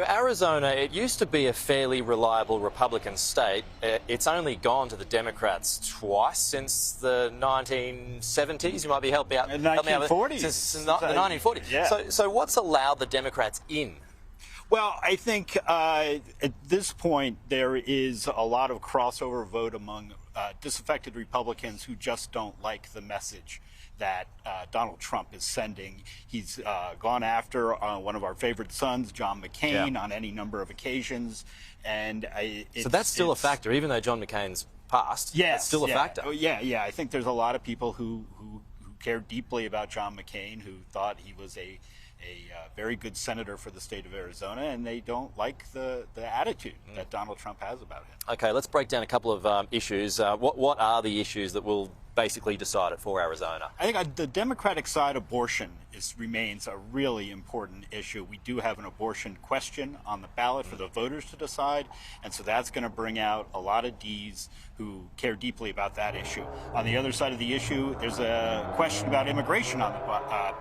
Arizona, it used to be a fairly reliable Republican state. It's only gone to the Democrats twice since the 1970s. You might be helping out. The 1940s. Since the 1940s. Yeah. So what's allowed the Democrats in? Well, I think at this point there is a lot of crossover vote among disaffected Republicans who just don't like the message that Donald Trump is sending. He's gone after one of our favorite sons, John McCain, on any number of occasions. And so that's still a factor, even though John McCain's passed. Yes, it's still a factor. Oh, yeah. I think there's a lot of people who care deeply about John McCain, who thought he was a very good senator for the state of Arizona, and they don't like the attitude that Donald Trump has about him. Okay, let's break down a couple of issues. What are the issues that will basically decide it for Arizona? I think the Democratic side, abortion remains a really important issue. We do have an abortion question on the ballot for the voters to decide, and so that's going to bring out a lot of Ds who care deeply about that issue. On the other side of the issue, there's a question about immigration on the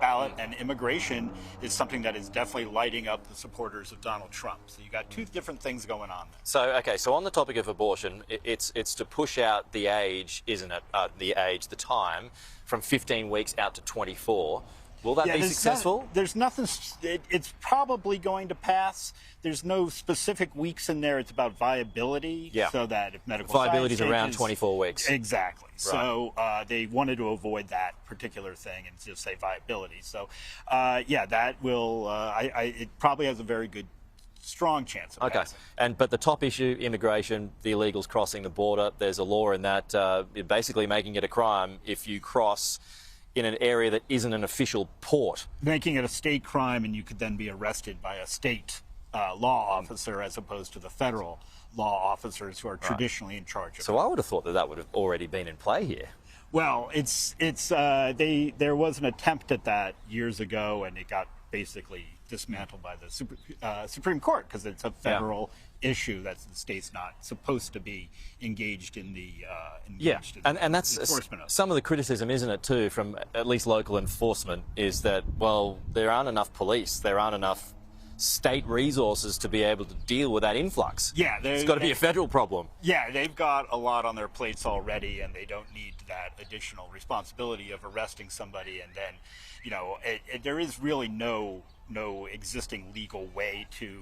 ballot, and immigration is something that is definitely lighting up the supporters of Donald Trump. So you got two different things going on there. So, okay, so on the topic of abortion, it's to push out the age, isn't it, the time from 15 weeks out to 24. Will that be successful? There's nothing. It's probably going to pass. There's no specific weeks in there. It's about viability. Yeah. So that if medical viability is science around changes, 24 weeks. Exactly. Right. So they wanted to avoid that particular thing and just say viability. So yeah, that will. It probably has a very good, strong chance of passing. But the top issue, immigration, the illegals crossing the border. There's a law in that basically making it a crime if you cross in an area that isn't an official port. Making it a state crime, and you could then be arrested by a state law officer as opposed to the federal law officers who are traditionally in charge of it. So I would have thought that would have already been in play here. Well, there was an attempt at that years ago, and it got basically dismantled by the Supreme Court because it's a federal issue that the state's not supposed to be engaged in the and that's enforcement of. Some of the criticism, isn't it, too, from at least local enforcement, is that, well, there aren't enough police, there aren't enough state resources to be able to deal with that influx. Yeah, it's got to be a federal problem. Yeah, they've got a lot on their plates already, and they don't need that additional responsibility of arresting somebody. And then, you know, there is really no existing legal way to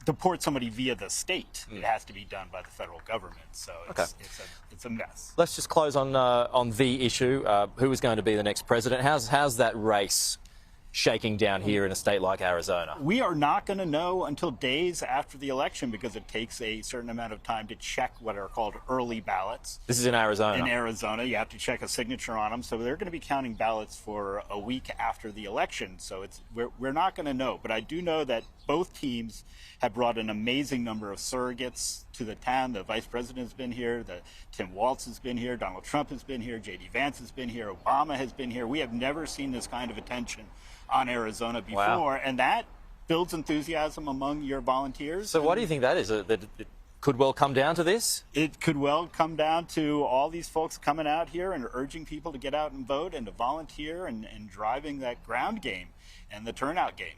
deport somebody via the state. It has to be done by the federal government. So it's a mess. Let's just close on the issue. Who is going to be the next president? How's that race shaking down here in a state like Arizona? We are not going to know until days after the election because it takes a certain amount of time to check what are called early ballots. This is in Arizona. In Arizona, you have to check a signature on them. So they're going to be counting ballots for a week after the election. So we're not going to know. But I do know that both teams have brought an amazing number of surrogates to the town. The vice president has been here. Tim Walz has been here. Donald Trump has been here. J.D. Vance has been here. Obama has been here. We have never seen this kind of attention on Arizona before, and that builds enthusiasm among your volunteers. So what do you think that is? That it could well come down to this? It could well come down to all these folks coming out here and urging people to get out and vote and to volunteer and driving that ground game and the turnout game.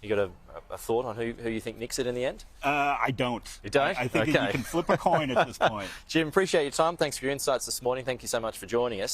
You got a thought on who you think nicks it in the end? I don't. You don't? I think that you can flip a coin at this point. Jim, appreciate your time. Thanks for your insights this morning. Thank you so much for joining us.